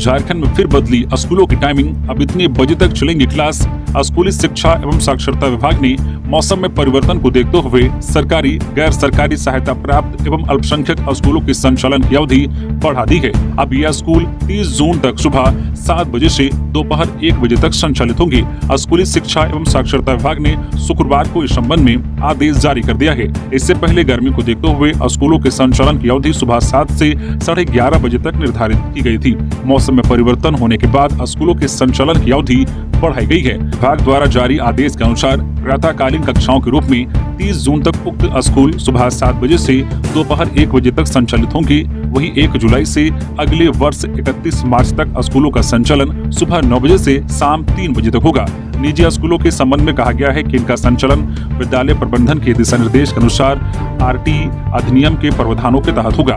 झारखंड में फिर बदली स्कूलों की टाइमिंग, अब इतने बजे तक चलेंगी क्लास। स्कूली शिक्षा एवं साक्षरता विभाग ने मौसम में परिवर्तन को देखते हुए सरकारी, गैर सरकारी सहायता प्राप्त एवं अल्पसंख्यक स्कूलों की संचालन की अवधि बढ़ा दी है। अब यह स्कूल 30 जून तक सुबह 7 बजे से दोपहर 1 बजे तक संचालित होंगे। स्कूली शिक्षा एवं साक्षरता विभाग ने शुक्रवार को इस संबंध में आदेश जारी कर दिया है। इससे पहले गर्मी को देखते हुए स्कूलों के संचालन की अवधि सुबह 7 से 11:30 बजे तक निर्धारित की गई थी। मौसम में परिवर्तन होने के बाद स्कूलों के संचालन की अवधि बढ़ाई गई है। विभाग द्वारा जारी आदेश के अनुसार प्रातःकालीन कक्षाओं के रूप में 30 जून तक उक्त स्कूल सुबह 7 बजे से दोपहर 1 बजे तक संचालित होंगे। वहीं 1 जुलाई से अगले वर्ष 31 मार्च तक स्कूलों का संचालन सुबह 9 बजे से शाम 3 बजे तक होगा। निजी स्कूलों के संबंध में कहा गया है कि इनका संचालन विद्यालय प्रबंधन के दिशा निर्देश के अनुसार आरटी अधिनियम के प्रावधानों के तहत होगा।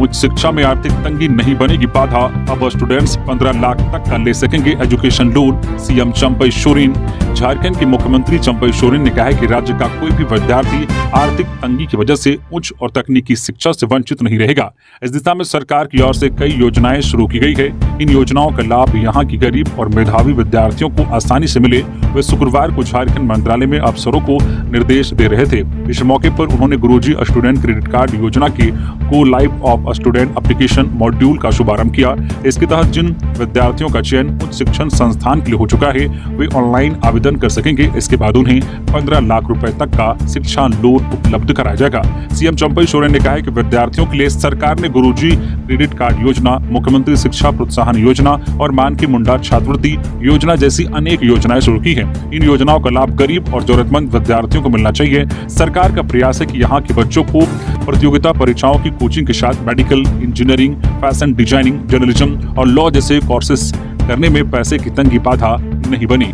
उच्च शिक्षा में आर्थिक तंगी नहीं बनेगी बाधा, अब स्टूडेंट्स 15 लाख तक का ले सकेंगे education loan. CM Champai Soren. Jharkhand के मुख्यमंत्री चंपई सोरेन ने कहा है कि राज्य का कोई भी विद्यार्थी आर्थिक तंगी की वजह से उच्च और तकनीकी शिक्षा से वंचित नहीं रहेगा। इस दिशा में सरकार की ओर से कई योजनाएं शुरू की गई है। इन योजनाओं का लाभ यहाँ की गरीब और मेधावी विद्यार्थियों को आसानी से मिले, वे शुक्रवार को झारखंड मंत्रालय में अफसरों को निर्देश दे रहे थे। इस मौके पर उन्होंने गुरुजी स्टूडेंट क्रेडिट कार्ड योजना के go live of student application module का शुभारंभ किया। इसके तहत जिन विद्यार्थियों का चयन उच्च शिक्षण संस्थान के लिए हो चुका है, वे ऑनलाइन आवेदन कर सकेंगे। इसके बाद उन्हें 15 लाख रुपए तक का शिक्षा लोन उपलब्ध कराया जाएगा। सीएम चंपई सोरेन ने कहा है कि विद्यार्थियों के लिए सरकार ने गुरुजी क्रेडिट कार्ड योजना, मुख्यमंत्री शिक्षा प्रोत्साहन योजना और मानकी मुंडा छात्रवृत्ति योजना जैसी अनेक योजनाएं शुरू की है। इन योजनाओं का लाभ गरीब और जरूरतमंद विद्यार्थियों को मिलना चाहिए। सरकार का प्रयास है कि यहाँ के बच्चों को प्रतियोगिता परीक्षाओं की कोचिंग के साथ medical, engineering, fashion designing, journalism और लॉ जैसे कोर्सेज करने में पैसे की तंगी बाधा नहीं बनी।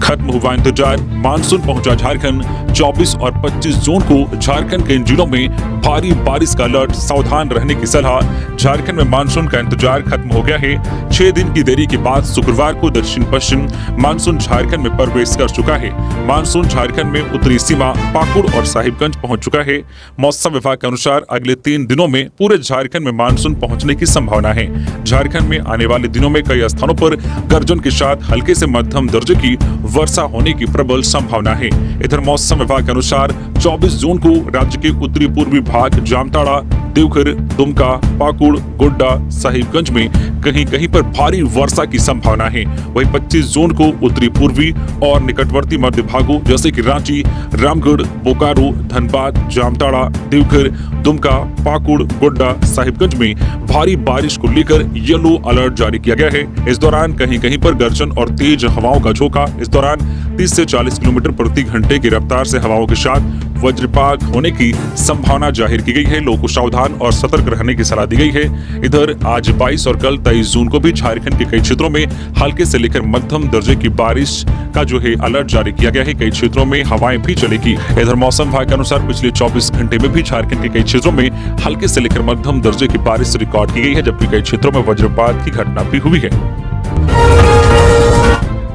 खत्म हुआ इंतजार, मानसून पहुंचा झारखंड। 24 और 25 जून को झारखंड के इन जिलों में भारी बारिश का अलर्ट, सावधान रहने की सलाह। झारखंड में मानसून का इंतजार खत्म हो गया है। 6 दिन की देरी के बाद शुक्रवार को दक्षिण पश्चिम मानसून झारखंड में प्रवेश कर चुका है। मानसून झारखंड में उत्तरी सीमा पाकुड़ और साहिबगंज पहुंच चुका है। मौसम विभाग के अनुसार अगले 3 दिनों में पूरे झारखंड में मानसून पहुंचने की संभावना है। झारखंड में आने वाले दिनों में कई स्थानों पर गर्जन के साथ हल्के से मध्यम दर्जे की वर्षा होने की प्रबल संभावना है। इधर मौसम विभाग के अनुसार 24 जून को राज्य के उत्तरी पूर्वी भाग जामताड़ा, देवघर, दुमका, पाकुड़, गोड्डा, साहिबगंज में कहीं कहीं पर भारी वर्षा की संभावना है। वहीं 25 जून को उत्तरी पूर्वी और निकटवर्ती मध्य भागों जैसे कि रांची, रामगढ़, बोकारो, धनबाद, जामताड़ा, देवघर, दुमका, पाकुड़, गोड्डा, साहिबगंज में भारी बारिश को लेकर येलो अलर्ट जारी किया गया है। इस दौरान कहीं कहीं पर गर्जन और तेज हवाओं का झोंका। इस दौरान 30 से 40 किलोमीटर प्रति घंटे की रफ्तार से हवाओं के साथ वज्रपात होने की संभावना जाहिर की गई है। लोगों को सावधान और सतर्क रहने की सलाह दी गई है। इधर आज 22 और कल 23 जून को भी झारखंड के कई क्षेत्रों में हल्के से लेकर मध्यम दर्जे की बारिश का जो है अलर्ट जारी किया गया है। कई क्षेत्रों में हवाएं भी चलेगी। इधर मौसम विभाग के अनुसार पिछले 24 घंटे में भी झारखंड के कई क्षेत्रों में हल्के से लेकर मध्यम दर्जे की बारिश रिकॉर्ड की गई है, जबकि कई क्षेत्रों में वज्रपात की घटना भी हुई है।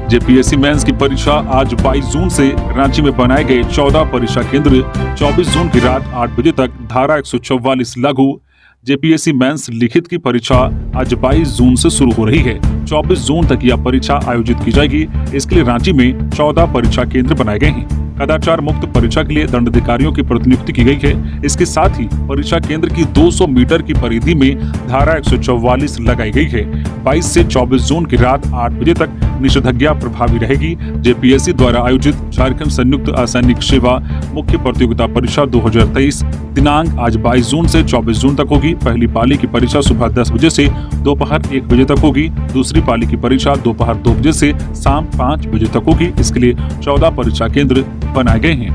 जेपीएससी मेंस की परीक्षा आज 22 जून से रांची में बनाए गए 14 परीक्षा केंद्र 24 जून की रात 8 बजे तक धारा 144 लागू। जेपीएससी मेंस लिखित की परीक्षा आज 22 जून से शुरू हो रही है। 24 जून तक यह परीक्षा आयोजित की जाएगी। इसके लिए रांची में 14 परीक्षा केंद्र बनाए गए हैं। कदाचार मुक्त परीक्षा के लिए दंडाधिकारियों की प्रतिनियुक्ति की गई है। इसके साथ ही परीक्षा केंद्र की 200 मीटर की परिधि में धारा 144 लगाई गई है। 22 से 24 जून की रात 8 बजे तक निषेधाज्ञा प्रभावी रहेगी। जेपीएससी द्वारा आयोजित झारखंड संयुक्त असैनिक सेवा मुख्य प्रतियोगिता परीक्षा 2023 दिनांक आज 22 जून से 24 जून तक होगी। पहली पाली की परीक्षा सुबह 10 बजे से दोपहर 1 बजे तक होगी। दूसरी पाली की परीक्षा दोपहर 2 बजे से शाम 5 बजे तक होगी। इसके लिए 14 परीक्षा केंद्र बनाए गए हैं।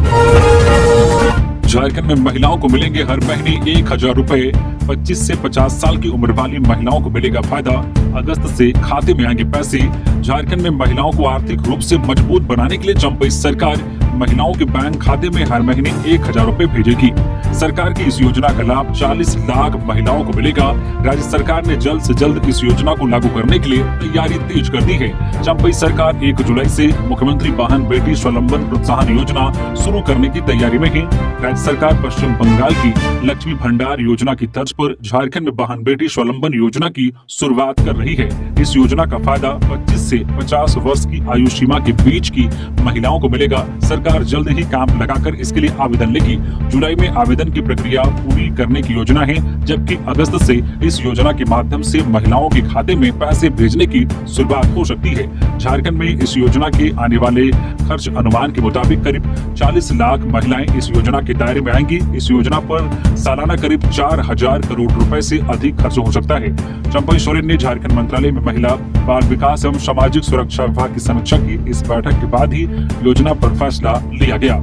झारखंड में महिलाओं को मिलेंगे हर महीने 1000 रुपए। 25 से 50 साल की उम्र वाली महिलाओं को मिलेगा फायदा। अगस्त से खाते में आएंगे पैसे। झारखंड में महिलाओं को आर्थिक रूप से मजबूत बनाने के लिए चंपई सरकार महिलाओं के बैंक खाते में हर महीने 1,000 रुपए भेजेगी। सरकार की इस योजना का लाभ 40 लाख महिलाओं को मिलेगा। राज्य सरकार ने जल्द से जल्द इस योजना को लागू करने के लिए तैयारी तेज कर दी है। चंपई सरकार 1 जुलाई से मुख्यमंत्री बहन बेटी स्वावलंबन प्रोत्साहन योजना शुरू करने की तैयारी में है। राज्य सरकार पश्चिम बंगाल की लक्ष्मी भंडार योजना की तर्ज पर झारखंड में बहन बेटी स्वावलंबन योजना की शुरुआत कर रही है। इस योजना का फायदा 25 से 50 वर्ष की आयु सीमा के बीच की महिलाओं को मिलेगा। सरकार जल्द ही काम लगाकर इसके लिए आवेदन लेगी। जुलाई में आवेदन की प्रक्रिया पूरी करने की योजना है, जबकि अगस्त से इस योजना के माध्यम से महिलाओं के खाते में पैसे भेजने की शुरुआत हो सकती है। झारखंड में इस योजना के आने वाले खर्च अनुमान के मुताबिक करीब 40 लाख महिलाएं इस योजना के दायरे में आएंगी। इस योजना पर सालाना करीब 4,000 करोड़ रुपए से अधिक खर्च हो सकता है। चंपई सोरेन ने झारखंड मंत्रालय में महिला, बाल विकास एवं सामाजिक सुरक्षा विभाग की समीक्षा की। इस बैठक के बाद ही योजना पर फैसला लिया गया।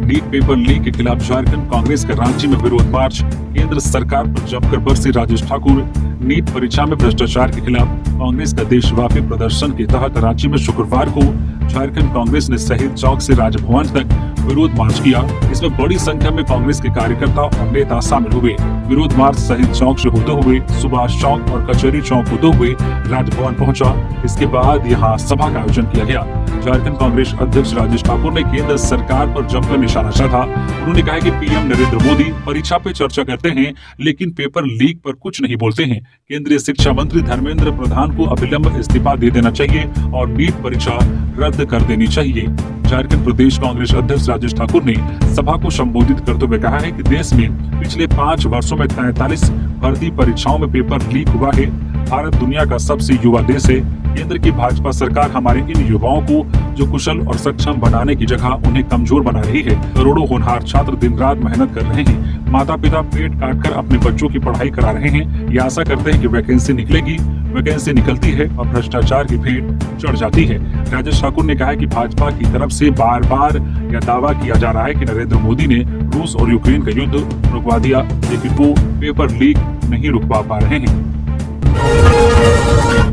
नीट पेपर लीक के खिलाफ झारखंड कांग्रेस का रांची में विरोध मार्च। केंद्र सरकार पर जमकर बरसे राजेश ठाकुर। नीट परीक्षा में भ्रष्टाचार के खिलाफ कांग्रेस का देशव्यापी प्रदर्शन के तहत रांची में शुक्रवार को झारखंड कांग्रेस ने शहीद चौक से राजभवन तक विरोध मार्च किया। इसमें बड़ी संख्या में कांग्रेस के कार्यकर्ता और नेता शामिल हुए। विरोध मार्च शहीद चौक से होते हुए सुभाष चौक और कचहरी चौक होते हुए राजभवन पहुंचा। इसके बाद यहां सभा का आयोजन किया गया। झारखंड कांग्रेस अध्यक्ष राजेश ठाकुर ने केंद्र सरकार पर जमकर निशाना साधा। उन्होंने कहा कि पीएम नरेंद्र मोदी परीक्षा पे चर्चा करते हैं, लेकिन पेपर लीक पर कुछ नहीं बोलते हैं। केंद्रीय शिक्षा मंत्री धर्मेंद्र प्रधान को अविलंब इस्तीफा दे देना चाहिए और नीट परीक्षा रद्द कर देनी चाहिए। झारखंड प्रदेश कांग्रेस अध्यक्ष राजेश ठाकुर ने सभा को संबोधित करते हुए कहा है कि देश में पिछले 5 वर्षों में 43 भर्ती परीक्षाओं में पेपर लीक हुआ है। भारत दुनिया का सबसे युवा देश है। केंद्र की भाजपा सरकार हमारे इन युवाओं को जो कुशल और सक्षम बनाने की जगह उन्हें कमजोर बना रही है। करोड़ों होनहार छात्र दिन रात मेहनत कर रहे हैं। माता पिता पेट काटकर अपने बच्चों की पढ़ाई करा रहे हैं। ये आशा करते हैं कि वैकेंसी निकलेगी। वैकेंसी निकलती है और भ्रष्टाचार की भेंट चढ़ जाती है। राजेश ठाकुर ने कहा कि भाजपा की तरफ से बार बार यह दावा किया जा रहा है कि नरेंद्र मोदी ने रूस और यूक्रेन का युद्ध रुकवा दिया, लेकिन वो पेपर लीक नहीं रुकवा पा रहे हैं।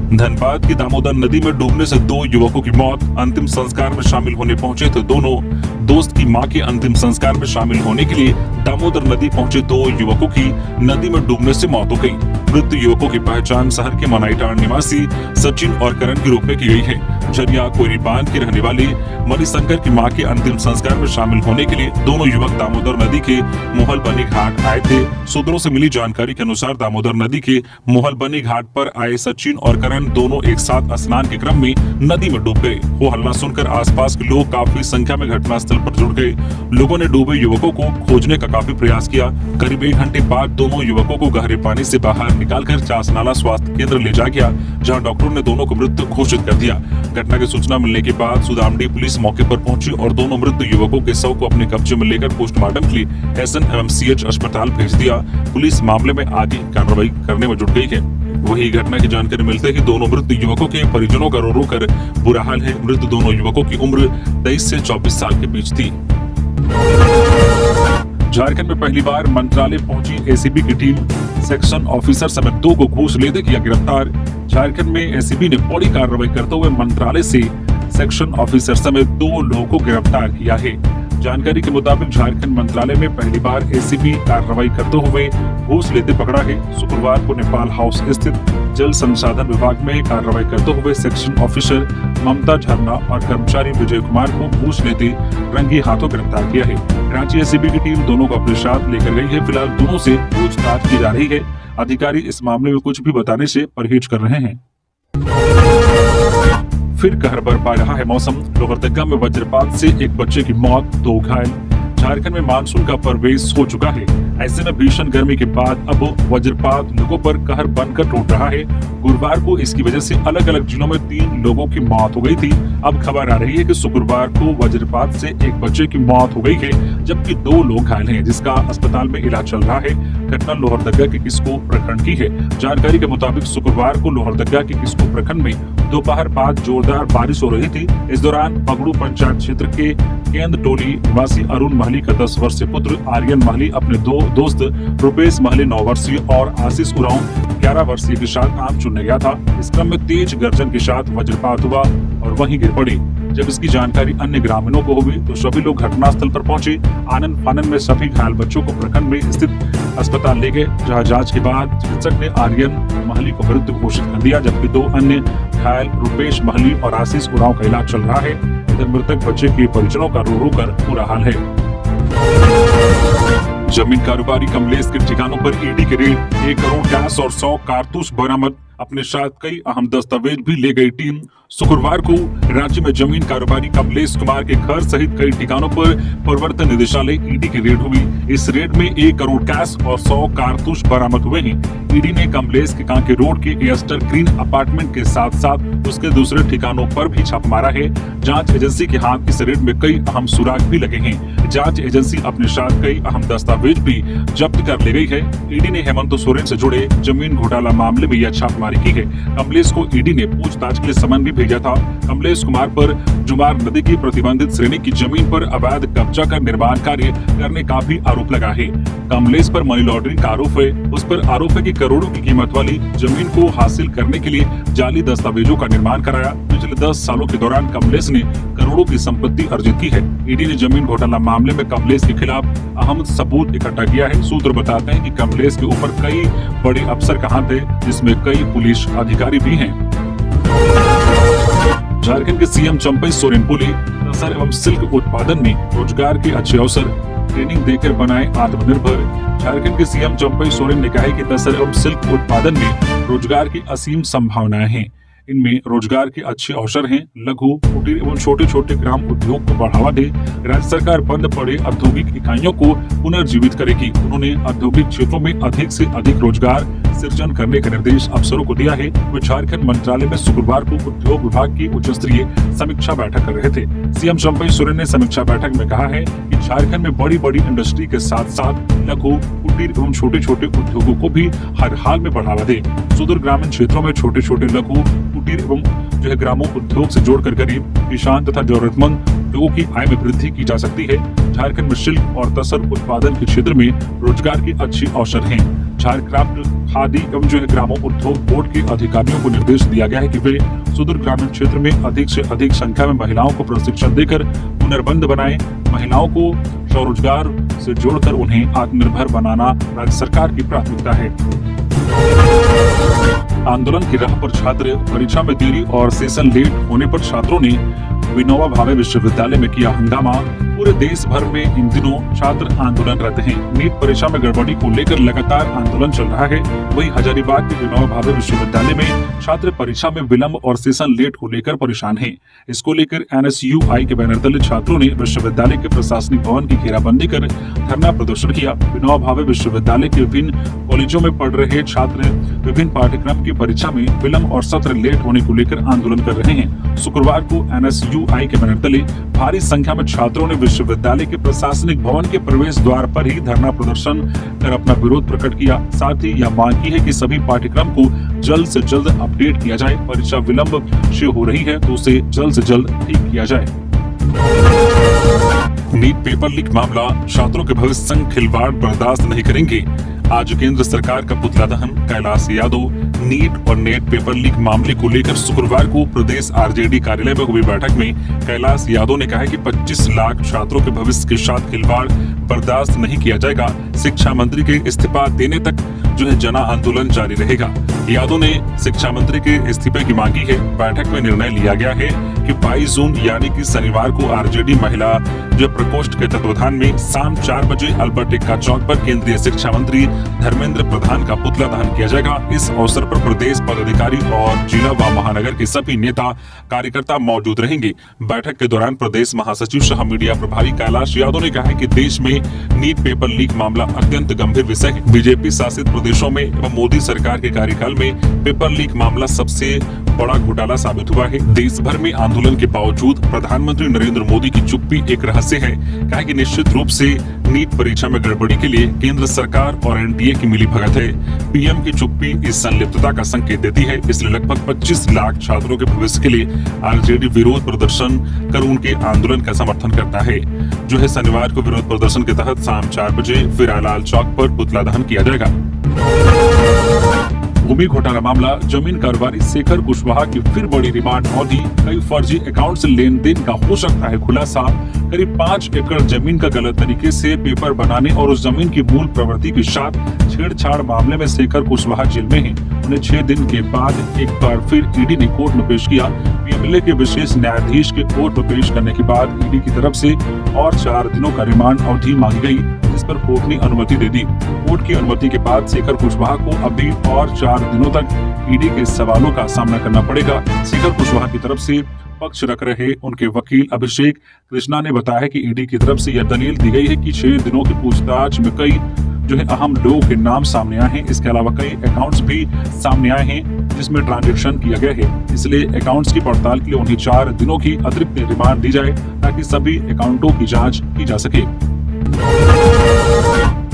धनबाद की दामोदर नदी में डूबने से 2 युवकों की मौत। अंतिम संस्कार में शामिल होने पहुंचे थे दोनों दोस्त की मां के अंतिम संस्कार में शामिल होने के लिए दामोदर नदी पहुंचे 2 युवकों की नदी में डूबने से मौत हो गई। मृत युवकों की पहचान शहर के मनाईटांड निवासी सचिन और करण के रूप में की गई है। झरिया कोयरी बांध के रहने वाले मणिशंकर की मां के अंतिम संस्कार में शामिल होने के लिए दोनों युवक दामोदर नदी के मोहलबनी घाट आए थे। सूत्रों से मिली जानकारी के अनुसार दामोदर नदी के मोहलबनी घाट पर आए सचिन और करण दोनों एक साथ स्नान के क्रम में नदी में डूब गए। वो हल्ला सुनकर आसपास के लोग काफी संख्या में घटनास्थल पर जुट गए। लोगों ने डूबे युवकों को खोजने का काफी प्रयास किया। करीब 1 घंटे बाद दोनों युवकों को गहरे पानी से बाहर निकालकर चासनाला स्वास्थ्य केंद्र ले जाया गया, जहां डॉक्टरों ने दोनों को मृत घोषित कर दिया। घटना की सूचना मिलने के बाद सुदामडी पुलिस मौके पर पहुंची और दोनों मृत युवकों के शव को अपने कब्जे में लेकर पोस्टमार्टम के लिए SNMCH अस्पताल भेज दिया। पुलिस मामले में आगे कार्रवाई करने में जुट गई है। वही घटना की जानकारी मिलते ही दोनों मृत युवकों के परिजनों का रो रो कर बुरा हाल है। मृत दोनों युवकों की उम्र 23 से 24 साल के बीच थी। झारखंड में पहली बार मंत्रालय पहुंची ACB की टीम। सेक्शन ऑफिसर समेत 2 को घूस लेते किया गिरफ्तार। झारखंड में ACB ने बड़ी कार्रवाई करते हुए मंत्रालय से सेक्शन ऑफिसर समेत 2 लोगों को गिरफ्तार किया है। जानकारी के मुताबिक झारखंड मंत्रालय में पहली बार ACB कार्रवाई करते हुए घूस लेते पकड़ा है। शुक्रवार को नेपाल हाउस स्थित जल संसाधन विभाग में कार्रवाई करते हुए सेक्शन ऑफिसर ममता झरना और कर्मचारी विजय कुमार को घूस लेते रंगे हाथों गिरफ्तार किया है। रांची ACB की टीम दोनों को अपने साथ लेकर गई है। फिलहाल दोनों से पूछताछ की जा रही है। अधिकारी इस मामले में कुछ भी बताने से परहेज कर रहे हैं। फिर कहर बरपा रहा है मौसम। लोहरदगा में वज्रपात से एक बच्चे की मौत, 2 घायल। झारखंड में मानसून का प्रवेश हो चुका है। ऐसे में भीषण गर्मी के बाद अब वज्रपात लोगों पर कहर बनकर टूट रहा है। गुरुवार को इसकी वजह से अलग अलग जिलों में 3 लोगों की मौत हो गई थी। अब खबर आ रही है कि शुक्रवार को वज्रपात से एक बच्चे की मौत हो गई है, जबकि 2 लोग घायल हैं, जिसका अस्पताल में इलाज चल रहा है। घटना लोहरदगा के किस्को प्रखंड की है। जानकारी के मुताबिक शुक्रवार को लोहरदगा के किस्को प्रखंड में दोपहर बाद जोरदार बारिश हो रही थी। इस दौरान पगड़ू पंचायत क्षेत्र के केंद्र टोली निवासी अरुण महली का 10 वर्षीय पुत्र आर्यन महली अपने 2 दोस्त रुपेश महले 9 वर्षीय और आशीष उरांव 11 वर्षीय के साथ आम चुनने गया था। इस क्रम में तेज गर्जन के साथ वज्रपात हुआ और वहीं गिर पड़ी। जब इसकी जानकारी अन्य ग्रामीणों को हुई तो सभी लोग घटनास्थल पर पहुंचे। आनन फानन में सभी घायल बच्चों को प्रखंड में स्थित अस्पताल ले गए, जहां जांच के बाद चिकित्सक ने आर्यन महली को मृत घोषित कर दिया, जबकि 2 अन्य घायल रुपेश महली और आशीष उरांव का इलाज चल रहा है। इधर मृतक बच्चे के परिजनों का रो रो कर बुरा हाल है। जमीन कारोबारी कमलेश के ठिकानों पर ईडी के रेड, 1 करोड़ कैश और 100 कारतूस बरामद। अपने साथ कई अहम दस्तावेज भी ले गई टीम। शुक्रवार को राज्य में जमीन कारोबारी कमलेश कुमार के घर सहित कई ठिकानों पर प्रवर्तन निदेशालय ईडी की रेड हुई। इस रेड में 1 करोड़ कैश और 100 कारतूस बरामद हुए हैं। ईडी ने कमलेश के कांके रोड के एस्टर ग्रीन अपार्टमेंट के साथ साथ उसके दूसरे ठिकानों पर भी छापा मारा है। जांच एजेंसी के हाथ इस रेड में कई अहम सुराग भी लगे हैं। जांच एजेंसी अपने साथ कई अहम दस्तावेज भी जब्त कर ले गई है। ईडी ने हेमंत सोरेन से जुड़े जमीन घोटाला मामले में यह छापेमारी की है। कमलेश को ईडी ने पूछताछ के लिए समन भी भेजा था। कमलेश कुमार पर जुमार नदी की प्रतिबंधित श्रेणी की जमीन पर अवैध कब्जा कर निर्माण कार्य करने का भी आरोप लगा है। कमलेश पर मनी लॉन्ड्रिंग का आरोप है। उस पर आरोप है कि करोड़ों की कीमत वाली जमीन को हासिल करने के लिए जाली दस्तावेजों का निर्माण कराया। पिछले 10 सालों के दौरान कमलेश ने करोड़ों की संपत्ति अर्जित की है। ईडी ने जमीन घोटाला मामले में कमलेश के खिलाफ अहम सबूत इकट्ठा किया है। सूत्र बताते हैं कि कमलेश के ऊपर कई बड़े अफसर का हाथ है, जिसमें कई पुलिस अधिकारी भी हैं। झारखंड के सीएम चंपई सोरेन बोले, तसर एवं सिल्क उत्पादन में रोजगार के अच्छे अवसर, ट्रेनिंग देकर बनाए आत्मनिर्भर। झारखंड के सीएम चंपई सोरेन ने कहा है कि तसर एवं सिल्क उत्पादन में रोजगार की असीम संभावनाएं हैं। इनमें रोजगार के अच्छे अवसर हैं। लघु, कुटीर एवं छोटे छोटे ग्राम उद्योग को बढ़ावा दे। राज्य सरकार बंद पड़े औद्योगिक इकाइयों को पुनर्जीवित करेगी। उन्होंने औद्योगिक क्षेत्रों में अधिक से अधिक रोजगार सृजन करने का निर्देश अफसरों को दिया है। वे झारखंड मंत्रालय में शुक्रवार को उद्योग विभाग की उच्च स्तरीय समीक्षा बैठक कर रहे थे। सीएम चंपई सोरेन ने समीक्षा बैठक में कहा है कि झारखंड में बड़ी बड़ी इंडस्ट्री के साथ साथ लघु, कुटीर एवं छोटे छोटे उद्योगों को भी हर हाल में बढ़ावा दे। सुदूर ग्रामीण क्षेत्रों में छोटे छोटे लघु, कुटीर एवं ग्रामों उद्योग से जोड़कर गरीब, किसान तथा जरूरतमंद लोगों की आय में वृद्धि की जा सकती है। झारखंड में शिल्प और तसर उत्पादन के क्षेत्र में रोजगार के अच्छे अवसर हैं। झारखंड खादी एवं ग्रामों उद्योग बोर्ड के अधिकारियों को निर्देश दिया गया है कि वे सुदूर ग्रामीण क्षेत्र में अधिक से अधिक संख्या में महिलाओं को प्रशिक्षण देकर हुनरमंद बनाएं। महिलाओं को स्वरोजगार से जोड़कर उन्हें आत्मनिर्भर बनाना राज्य सरकार की प्राथमिकता है। आंदोलन की राह पर छात्र, परीक्षा में देरी और सेशन लेट होने पर छात्रों ने विनोबा भावे विश्वविद्यालय में किया हंगामा। पूरे देश भर में इन दिनों छात्र आंदोलनरत हैं। नीट परीक्षा में गड़बड़ी को लेकर लगातार आंदोलन चल रहा है। वहीं हजारीबाग के विनोबा भावे विश्वविद्यालय में छात्र परीक्षा में विलंब और सेशन लेट को लेकर परेशान हैं। इसको लेकर NSUI के बैनर तले छात्रों ने विश्वविद्यालय के प्रशासनिक भवन की घेराबंदी कर धरना प्रदर्शन किया। विनोबा भावे विश्वविद्यालय के विभिन्न कॉलेजों में पढ़ रहे छात्र विभिन्न पाठ्यक्रम की परीक्षा में विलंब और सत्र लेट होने को लेकर आंदोलन कर रहे हैं। शुक्रवार को NSUI के बैनर तले भारी संख्या में छात्रों ने विश्वविद्यालय के प्रशासनिक भवन के प्रवेश द्वार पर ही धरना प्रदर्शन कर अपना विरोध प्रकट किया। साथ ही यह मांग की है कि सभी पाठ्यक्रम को जल्द से जल्द अपडेट किया जाए। परीक्षा विलंब से हो रही है तो उसे जल्द से जल्द ठीक किया जाए। नीट पेपर लीक मामला, छात्रों के भविष्य संग खिलवाड़ बर्दाश्त नहीं करेंगे। आज केंद्र सरकार का पुतला दहन। कैलाश यादव नीट और नेट पेपर लीक मामले को लेकर शुक्रवार को प्रदेश RJD कार्यालय में हुई बैठक में कैलाश यादव ने कहा है कि 25 लाख छात्रों के भविष्य के साथ खिलवाड़ बर्दाश्त नहीं किया जाएगा। शिक्षा मंत्री के इस्तीफा देने तक जन आंदोलन जारी रहेगा। यादव ने शिक्षा मंत्री के इस्तीफे की मांगी है। बैठक में निर्णय लिया गया है कि 22 जून यानी कि शनिवार को RJD महिला प्रकोष्ठ के तत्वाधान में शाम 4 बजे अल्बर्ट एक्का चौक पर केंद्रीय शिक्षा मंत्री धर्मेंद्र प्रधान का पुतला दहन किया जाएगा। इस अवसर पर प्रदेश पदाधिकारी और जिला व महानगर के सभी नेता कार्यकर्ता मौजूद रहेंगे। बैठक के दौरान प्रदेश महासचिव सह मीडिया प्रभारी कैलाश यादव ने कहा है कि देश में नीट पेपर लीक मामला अत्यंत गंभीर विषय है। बीजेपी शासित प्रदेशों में एवं मोदी सरकार के कार्यकाल में पेपर लीक मामला सबसे बड़ा घोटाला साबित हुआ है। देश भर में आंदोलन के बावजूद प्रधानमंत्री नरेंद्र मोदी की चुप्पी एक रहस्य से है, कहा कि निश्चित रूप से नीट परीक्षा में गड़बड़ी के लिए केंद्र सरकार और एनडीए की मिलीभगत है। पीएम की चुप्पी इस संलिप्तता का संकेत देती है, इसलिए लगभग 25 लाख छात्रों के भविष्य के लिए आरजेडी विरोध प्रदर्शन कर उनके आंदोलन का समर्थन करता है। जो है शनिवार को विरोध प्रदर्शन के तहत शाम 4 बजे फिर लाल चौक पर पुतला दहन किया जाएगा। भूमि घोटाला मामला, जमीन कारोबारी शेखर कुशवाहा की फिर बड़ी रिमांड अवधि, कई फर्जी अकाउंट से लेन देन का हो सकता है खुलासा। करीब 5 एकड़ जमीन का गलत तरीके से पेपर बनाने और उस जमीन की मूल प्रवृत्ति के साथ छेड़छाड़ मामले में शेखर कुशवाहा जेल में हैं। उन्हें 6 दिन के बाद एक बार फिर ईडी ने कोर्ट में पेश किया। पीएमएलए के विशेष न्यायाधीश के कोर्ट में पेश करने के बाद ईडी की तरफ से और 4 दिनों का रिमांड अवधि मांगी गई, जिस पर कोर्ट ने अनुमति दे दी। कोर्ट की अनुमति के बाद शेखर कुशवाहा को अभी और 4 दिनों तक ईडी के सवालों का सामना करना पड़ेगा। शेखर कुशवाहा की तरफ से पक्ष रख रहे उनके वकील अभिषेक कृष्णा ने बताया कि ईडी की तरफ से यह दलील दी गई है कि 6 दिनों की पूछताछ में कई अहम लोगों के नाम सामने आए हैं। इसके अलावा कई अकाउंट्स भी सामने आए हैं जिसमें ट्रांजैक्शन किया गया है, इसलिए अकाउंट्स की पड़ताल के लिए उन्हें 4 दिनों की अतिरिक्त रिमांड दी जाए ताकि सभी अकाउंटों की जांच की जा सके।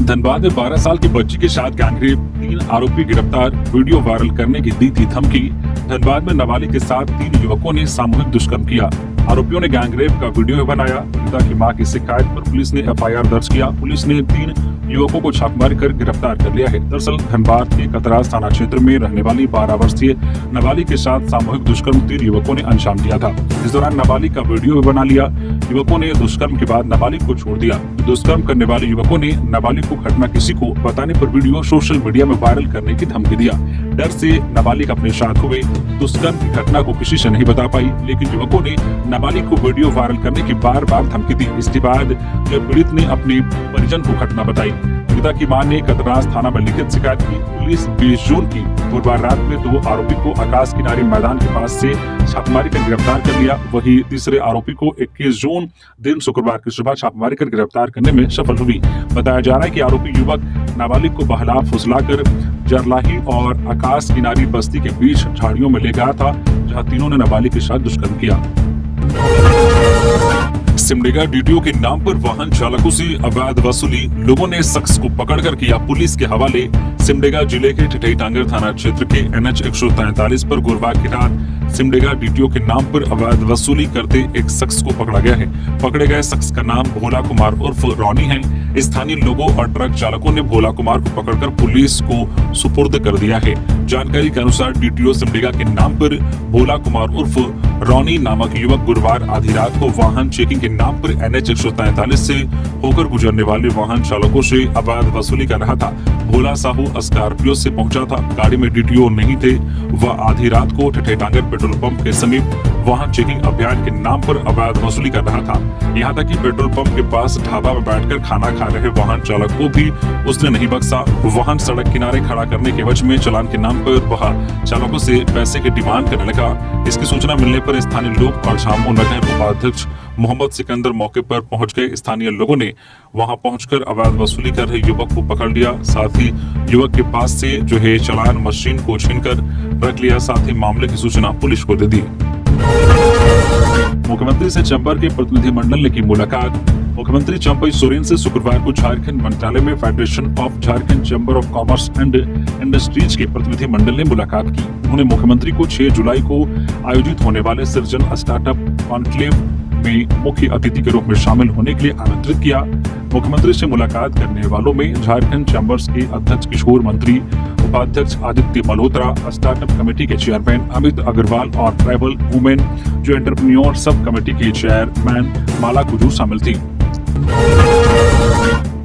धनबाद में 12 साल की बच्ची के साथ गैंगरेप, 3 आरोपी गिरफ्तार, वीडियो वायरल करने की दी थी धमकी। धनबाद में नाबालिग के साथ 3 युवकों ने सामूहिक दुष्कर्म किया। आरोपियों ने गैंगरेप का वीडियो बनाया। पीड़िता की मां की शिकायत पर पुलिस ने एफआईआर दर्ज किया। पुलिस ने 3 युवकों को छापेमारी कर गिरफ्तार कर लिया है। दरअसल धनबाद के कतरास थाना क्षेत्र में रहने वाली 12 वर्षीय नाबालिग के साथ सामूहिक दुष्कर्म 3 युवकों ने अंजाम दिया था। इस दौरान नाबालिग का वीडियो भी बना लिया। युवकों ने दुष्कर्म के बाद नाबालिग को छोड़ दिया। दुष्कर्म करने वाले युवकों ने नाबालिग को घटना किसी को बताने पर वीडियो सोशल मीडिया में वायरल करने की धमकी दिया। डर से नाबालिग अपने साथ हुए। दुष्कर्म की घटना को किसी से नहीं बता पाई, लेकिन युवकों ने नाबालिग को वीडियो वायरल करने की बार-बार धमकी दी। इसके बाद पीड़ित ने अपने परिजन को घटना बताई। पीड़िता की मां ने कतरास थाना में लिखित शिकायत की। पुलिस 20 जून की बुधवार रात में 2 आरोपी को आकाश किनारे मैदान के पास से छापेमारी कर गिरफ्तार कर लिया। वहीं तीसरे आरोपी को 21 जून दिन शुक्रवार की सुबह छापेमारी कर गिरफ्तार करने में सफल हुई। बताया जा रहा है कि आरोपी युवक नाबालिग को बहला फुसलाकर जरलाही और आकाश किनारी बस्ती के बीच झाड़ियों में ले गया था, जहां तीनों ने नाबालिग के साथ दुष्कर्म किया। सिमडेगा डीटीओ के नाम पर वाहन चालकों से अवैध वसूली, लोगों ने शख्स को पकड़कर किया पुलिस के हवाले। सिमडेगा जिले के टिटईटांगर थाना क्षेत्र के NH 143 पर गुरुवार की रात सिमडेगा डीटीओ के नाम पर अवैध वसूली करते एक शख्स को पकड़ा गया है। पकड़े गए शख्स का नाम भोला कुमार उर्फ रॉनी है। स्थानीय लोगों और ट्रक चालकों ने भोला कुमार को पकड़कर पुलिस को सुपुर्द कर दिया है। जानकारी के अनुसार डीटीओ सिमडेगा के नाम पर भोला कुमार उर्फ रॉनी नामक युवक गुरुवार आधी रात को वाहन चेकिंग के नाम पर NH 143 से होकर गुजरने वाले वाहन चालकों से अवैध वसूली कर रहा था। भोला साहू स्कॉर्पियो से पहुंचा था। गाड़ी में डीटीओ नहीं थे। वह आधी रात को टिटईटांगर पेट्रोल पंप के समीप वाहन चेकिंग अभियान के नाम पर अवैध वसूली कर रहा था। यहाँ तक कि पेट्रोल पंप के पास ढाबा में बैठकर खाना खा रहे वाहन चालक को भी उसने नहीं बख्शा। वाहन सड़क किनारे खड़ा करने के एवज में चालान के नाम पर वह चालकों से पैसे की डिमांड करने लगा। इसकी सूचना मिलने पर स्थानीय लोग और झामुमो नगर उपाध्यक्ष मोहम्मद सिकंदर मौके पर पहुंच गए। स्थानीय लोगों ने वहां पहुंचकर अवैध वसूली कर रहे युवक को पकड़ लिया। साथ ही युवक के पास से चालान मशीन को छीनकर रख लिया। साथ ही मामले की सूचना पुलिस को दे दी। मुख्यमंत्री से चंबल के प्रतिनिधिमंडल ने की मुलाकात। मुख्यमंत्री चंपई सोरेन से शुक्रवार को झारखंड मंत्रालय में federation of Jharkhand chamber of commerce and industries के प्रतिनिधिमंडल ने मुलाकात की। उन्होंने मुख्यमंत्री को 6 जुलाई को आयोजित होने वाले सृजन स्टार्टअप कॉन्क्लेव में मुख्य अतिथि के रूप में शामिल होने के लिए आमंत्रित किया। मुख्यमंत्री से मुलाकात करने वालों में झारखंड चैम्बर्स के अध्यक्ष किशोर मंत्री, उपाध्यक्ष आदित्य मल्होत्रा, स्टार्टअप कमेटी के चेयरमैन अमित अग्रवाल और ट्राइबल वुमेन जो एंटरप्रेन्योर सब कमेटी के चेयरमैन माला कुजू शामिल थी।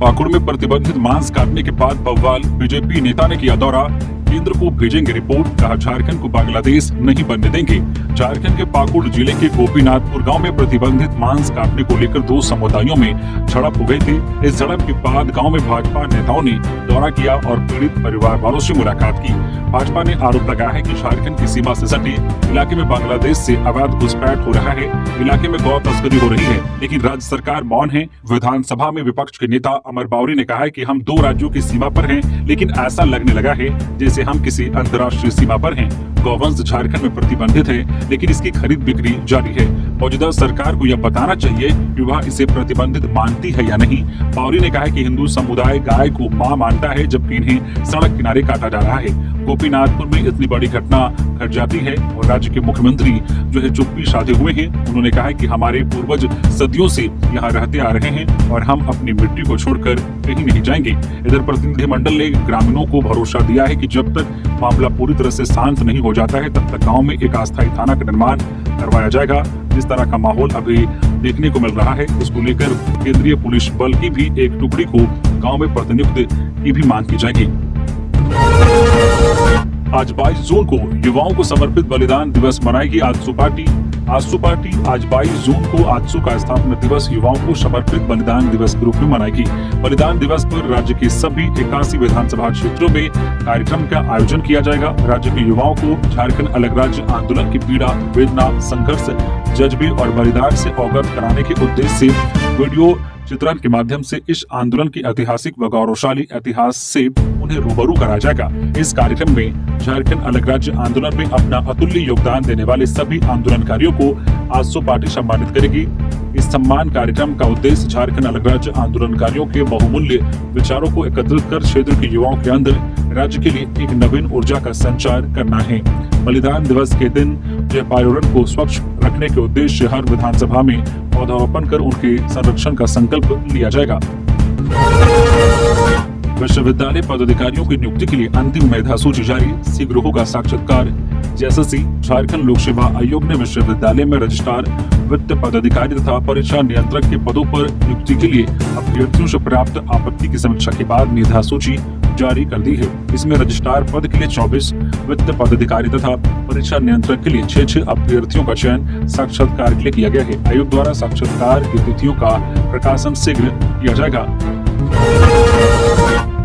पाकुड़ में प्रतिबंधित मांस काटने के बाद बवाल, बीजेपी नेता ने किया दौरा। केंद्र को भेजेंगे रिपोर्ट, कहा झारखंड को बांग्लादेश नहीं बनने देंगे। झारखंड के पाकुड़ जिले के गोपीनाथपुर गांव में प्रतिबंधित मांस काटने को लेकर 2 समुदायों में झड़प हो गई थी। इस झड़प के बाद गांव में भाजपा नेताओं ने दौरा किया और पीड़ित परिवार वालों से मुलाकात की। भाजपा ने आरोप लगाया है कि झारखंड की सीमा से सटे इलाके में बांग्लादेश से अवैध घुसपैठ हो रहा है। इलाके में गौ तस्करी हो रही है, लेकिन राज्य सरकार मौन है। विधानसभा में विपक्ष के नेता अमर बावरी ने कहा है कि हम 2 राज्यों की सीमा पर हैं, लेकिन ऐसा लगने लगा है जैसे हम किसी अंतर्राष्ट्रीय सीमा पर हैं। गौवंश झारखंड में प्रतिबंधित है, लेकिन इसकी खरीद बिक्री जारी है। मौजूदा सरकार को यह बताना चाहिए कि वह इसे प्रतिबंधित मानती है या नहीं। पौरी ने कहा कि हिंदू समुदाय गाय को मां मानता है, जबकि इन्हें सड़क किनारे काटा जा रहा है। गोपीनाथपुर में इतनी बड़ी घटना घट जाती है और राज्य के मुख्यमंत्री जो है चुप्पी साधे हुए हैं। उन्होंने कहा कि हमारे पूर्वज सदियों से यहाँ रहते आ रहे हैं और हम अपनी मिट्टी को छोड़कर कहीं नहीं जाएंगे। इधर प्रतिनिधिमंडल ने ग्रामीणों को भरोसा दिया है कि जब तक मामला पूरी तरह से शांत नहीं हो जाता है, तब तक गाँव में एक अस्थायी थाना का निर्माण करवाया जाएगा। जिस तरह का माहौल अभी देखने को मिल रहा है, उसको लेकर केंद्रीय पुलिस बल की भी एक टुकड़ी को गाँव में प्रतिनियुक्त की भी मांग की जाएगी। आज 22 जून को युवाओं को समर्पित बलिदान दिवस मनाएगी आजसू पार्टी। आज 22 जून को आजसू का स्थापना दिवस युवाओं को समर्पित बलिदान दिवस के रूप में मनाएगी। बलिदान दिवस पर राज्य के सभी 81 विधानसभा क्षेत्रों में कार्यक्रम का आयोजन किया जाएगा। राज्य के युवाओं को झारखंड अलग राज्य आंदोलन की पीड़ा, वेदना, संघर्ष, जज्बे और बलिदान से अवगत कराने के उद्देश्य से वीडियो चित्रण के माध्यम से इस आंदोलन के ऐतिहासिक व गौरवशाली इतिहास से उन्हें रूबरू कराया जाएगा। इस कार्यक्रम में झारखंड अलग राज्य आंदोलन में अपना अतुल्य योगदान देने वाले सभी आंदोलनकारियों को आजसू पार्टी सम्मानित करेगी। इस सम्मान कार्यक्रम का उद्देश्य झारखंड अलग राज्य आंदोलनकारियों के बहुमूल्य विचारों को एकत्रित कर क्षेत्र के युवाओं के अंदर राज्य के लिए एक नवीन ऊर्जा का संचार करना है। बलिदान दिवस के दिन पर्यावरण को स्वच्छ रखने के उद्देश्य से हर विधानसभा में पौधारोपण कर उनके संरक्षण का संकल्प लिया जाएगा। विश्वविद्यालय पदाधिकारियों की नियुक्ति के लिए अंतिम मेधा सूची जारी, शीघ्र होगा साक्षात्कार। जैसे झारखंड लोक सेवा आयोग ने विश्वविद्यालय में रजिस्ट्रार, वित्त पदाधिकारी तथा परीक्षा नियंत्रक के पदों पर नियुक्ति के लिए अभ्यर्थियों से प्राप्त आपत्ति की समीक्षा के बाद मेधा सूची जारी कर दी है। इसमें रजिस्ट्रार पद के लिए 24, वित्त पदाधिकारी तथा परीक्षा नियंत्रक के लिए 6 अभ्यर्थियों का चयन साक्षात्कार के लिए किया गया है। आयोग द्वारा साक्षात्कार की तिथियों का प्रकाशन शीघ्र किया जाएगा।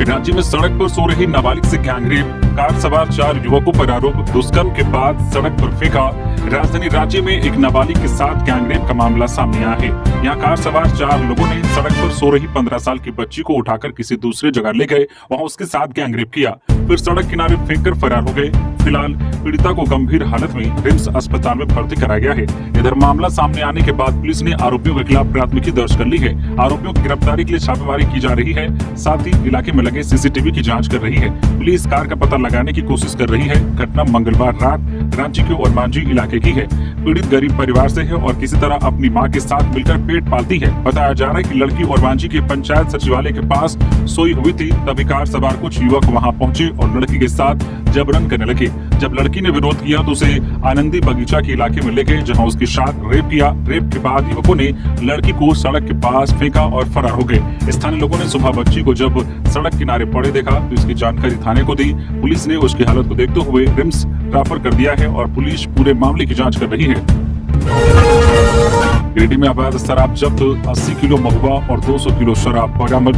राज्य में सड़क पर सो रही नाबालिग से गैंगरेप, कार सवार 4 युवकों पर आरोप, दुष्कर्म के बाद सड़क पर फेंका। राजधानी रांची में एक नाबालिग के साथ गैंगरेप का मामला सामने आया है। यहाँ कार सवार 4 लोगों ने सड़क पर सो रही 15 साल की बच्ची को उठाकर किसी दूसरे जगह ले गए, वहाँ उसके साथ गैंगरेप किया, फिर सड़क किनारे फेंककर फरार हो गए। फिलहाल पीड़िता को गंभीर हालत में रिम्स अस्पताल में भर्ती कराया गया है। इधर मामला सामने आने के बाद पुलिस ने आरोपियों के खिलाफ प्राथमिकी दर्ज कर ली है। आरोपियों की गिरफ्तारी के लिए छापेमारी की जा रही है, साथ ही इलाके में लगे सीसीटीवी की जांच कर रही है। पुलिस कार का पता लगाने की कोशिश कर रही है। घटना मंगलवार रात रांची के ओरमांझी इलाके की है। पीड़ित गरीब परिवार से है और किसी तरह अपनी मां के साथ मिलकर पेट पालती है। बताया जा रहा है कि लड़की ओरमांझी के पंचायत सचिवालय के पास सोई हुई थी, तभी कार सवार कुछ युवक वहां पहुंचे और लड़की के साथ जबरन करने लगे। जब लड़की ने विरोध किया तो उसे आनंदी बगीचा के इलाके में ले गए, जहां उसके साथ रेप किया। रेप के बाद युवकों ने लड़की को सड़क के पास फेंका और फरार हो गए। स्थानीय लोगों ने सुबह बच्ची को जब सड़क किनारे पड़े देखा तो इसकी जानकारी थाने को दी। पुलिस ने उसकी हालत को देखते हुए रिम्स ट्रांसफर कर दिया है और पुलिस पूरे मामले की जांच कर रही है। गिरिडीह में अवैध शराब जब्त, 80 किलो महुआ और 200 किलो शराब बरामद।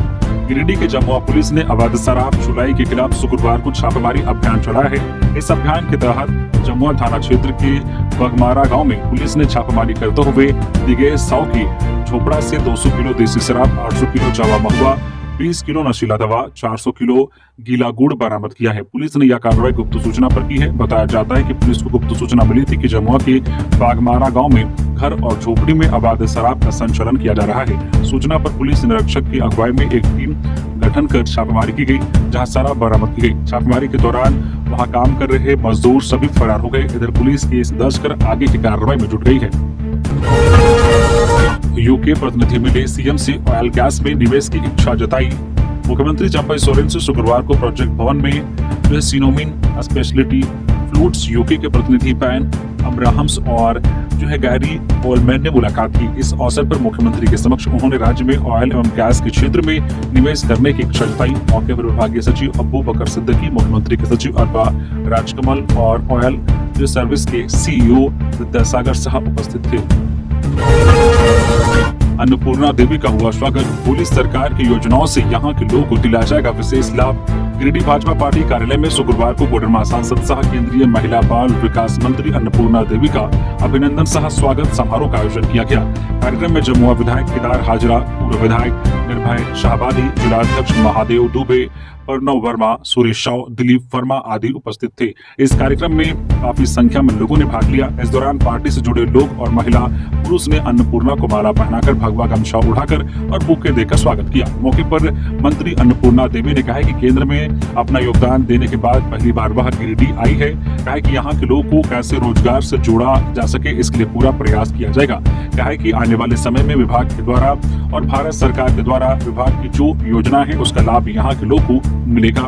गिरिडीह के जमुआ पुलिस ने अवैध शराब चुलाई के खिलाफ शुक्रवार को छापेमारी अभियान चलाया है। इस अभियान के तहत जमुआ थाना क्षेत्र के बगमारा गांव में पुलिस ने छापेमारी करते हुए दिगे 100 की झोपड़ा से 200 किलो देसी शराब, 800 किलो जावा महुआ, 20 किलो नशीला दवा, 400 किलो गीला गुड़ बरामद किया है। पुलिस ने यह कार्रवाई गुप्त सूचना पर की है। बताया जाता है कि पुलिस को गुप्त सूचना मिली थी कि जमुआ के बागमारा गांव में घर और झोपड़ी में अवैध शराब का संचालन किया जा रहा है। सूचना पर पुलिस निरीक्षक की अगुवाई में एक टीम गठन कर छापेमारी की गई, जहां शराब बरामद की गई। छापेमारी के दौरान वहां काम कर रहे मजदूर सभी फरार हो गए। इधर पुलिस केस दर्ज कर आगे की कार्रवाई में जुट गई है। यूके प्रतिनिधि मिले, सीएम से ऑयल गैस में निवेश की इच्छा जताई। मुख्यमंत्री चंपई सोरेन से शुक्रवार को प्रोजेक्ट भवन में सिनोमिन स्पेशलिटी फ्लूड्स यूके के प्रतिनिधि पैन अब्राहम्स और गैरी ओलमैन ने मुलाकात की। इस अवसर पर मुख्यमंत्री के समक्ष उन्होंने राज्य में ऑयल एवं गैस के क्षेत्र में निवेश करने की इच्छा जताई। मौके पर विभागीय सचिव अब्बू बकर सिद्दीकी, मुख्यमंत्री के सचिव अरबा राजकमल और ऑयल सर्विस के सीईओ विद्यासागर साहब उपस्थित थे। अन्नपूर्णा देवी का हुआ स्वागत, पुलिस सरकार की योजनाओं से यहां के लोगों को दिलाया जाएगा विशेष लाभ। गिरिडीह भाजपा पार्टी कार्यालय में शुक्रवार को कोडरमा सांसद सह केंद्रीय महिला बाल विकास मंत्री अन्नपूर्णा देवी का अभिनंदन सह स्वागत समारोह का आयोजन किया गया। कार्यक्रम में जमुआ विधायक केदार हाजरा, पूर्व विधायक निर्भय शाहबादी, जिलाध्यक्ष महादेव दुबे, प्रणव वर्मा, सुरेश शाह, दिलीप वर्मा आदि उपस्थित थे। इस कार्यक्रम में काफी संख्या में लोगों ने भाग लिया। इस दौरान पार्टी से जुड़े लोग और महिला पुरुष ने अन्नपूर्णा को माला पहनाकर, भगवा गमछा उड़ाकर और बुके देकर स्वागत किया। मौके पर मंत्री अन्नपूर्णा देवी ने कहा कि केंद्र में अपना योगदान देने के बाद पहली बार वह गिरिडीह आई है। कहा कि यहाँ के लोगों को कैसे रोजगार से जोड़ा जा सके, इसके लिए पूरा प्रयास किया जाएगा। कहा कि आने वाले समय में विभाग के द्वारा और भारत सरकार के द्वारा विभाग की जो योजना है उसका लाभ यहाँ के लोगों को मिलेगा।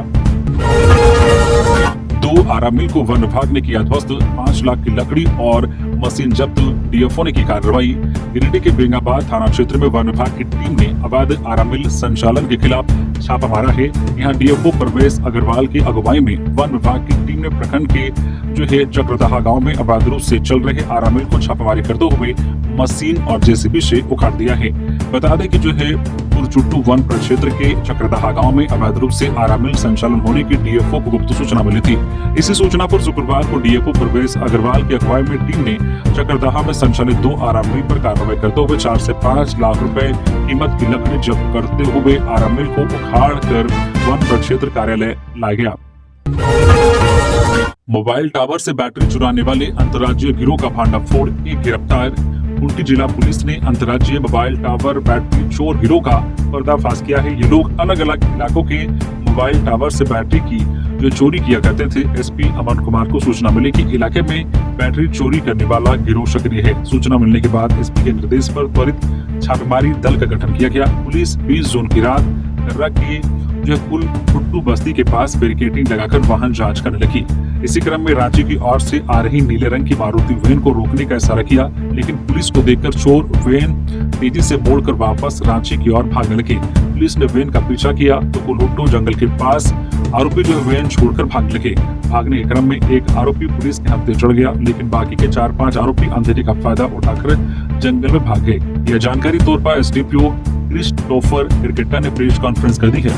2 आरा मिल को वन विभाग ने किया ध्वस्त, 5 लाख की लकड़ी और मशीन जब्त, डीएफओ ने की कार्रवाई। गिरिडीह के बेंगाबाद थाना क्षेत्र में वन विभाग की टीम ने अवैध आरा मिल संचालन के खिलाफ छापा मारा है। यहाँ डीएफओ प्रवेश अग्रवाल की अगुवाई में वन विभाग की टीम ने प्रखंड के जो है चक्रदहा गांव में अवैध रूप से चल रहे आरा मिल को छापामारी करते हुए मशीन और जेसीबी से उखाड़ दिया है। बता दें कि जो है पुरचुट्टू वन प्रक्षेत्र के चक्रदहा गांव में अवैध रूप से आरा मिल संचालन होने की डीएफओ को गुप्त सूचना मिली थी। इसी सूचना पर शुक्रवार को डीएफओ प्रवेश अग्रवाल की अगुवाई में टीम ने चक्रदहा में संचालित 2 आरा मिल पर कार्रवाई करते हुए 4 से 5 लाख रुपए कीमत की लकड़ी जब्त करते हुए आरा मिल को उखाड़ कर वन प्रक्षेत्र कार्यालय लाया गया। मोबाइल टावर से बैटरी चुराने वाले अंतर्राज्यीय गिरोह का भांडाफोड़, एक गिरफ्तार। खूंटी जिला पुलिस ने अंतर्राज्यीय मोबाइल टावर बैटरी चोर गिरोह का पर्दाफाश किया है। ये लोग अलग अलग इलाकों के मोबाइल टावर से बैटरी की जो चोरी किया करते थे। एसपी अमन कुमार को सूचना मिली कि इलाके में बैटरी चोरी करने वाला गिरोह सक्रिय है। सूचना मिलने के बाद एसपी के निर्देश पर त्वरित छापेमारी दल का गठन किया गया। पुलिस 20 जून की रात कर्रा की जो पुल फुट्टू बस्ती के पास बैरिकेडिंग लगाकर वाहन जांच करने लगी। इसी क्रम में रांची की ओर से आ रही नीले रंग की मारुति वैन को रोकने का इशारा किया, लेकिन पुलिस को देखकर चोर वैन तेजी से मोड़कर वापस रांची की ओर भागने लगे। पुलिस ने वैन का पीछा किया तो कुलुट्टू जंगल के पास आरोपी जो वैन छोड़कर भागने लगे। भागने के क्रम में एक आरोपी पुलिस के हत्थे चढ़ गया, लेकिन बाकी के 4-5 आरोपी अंधेरे का फायदा उठाकर जंगल में भाग गए। यह जानकारी तौर पर एसडीपीओ क्रिस्टोफर क्रिकेटा ने प्रेस कॉन्फ्रेंस कर दी है।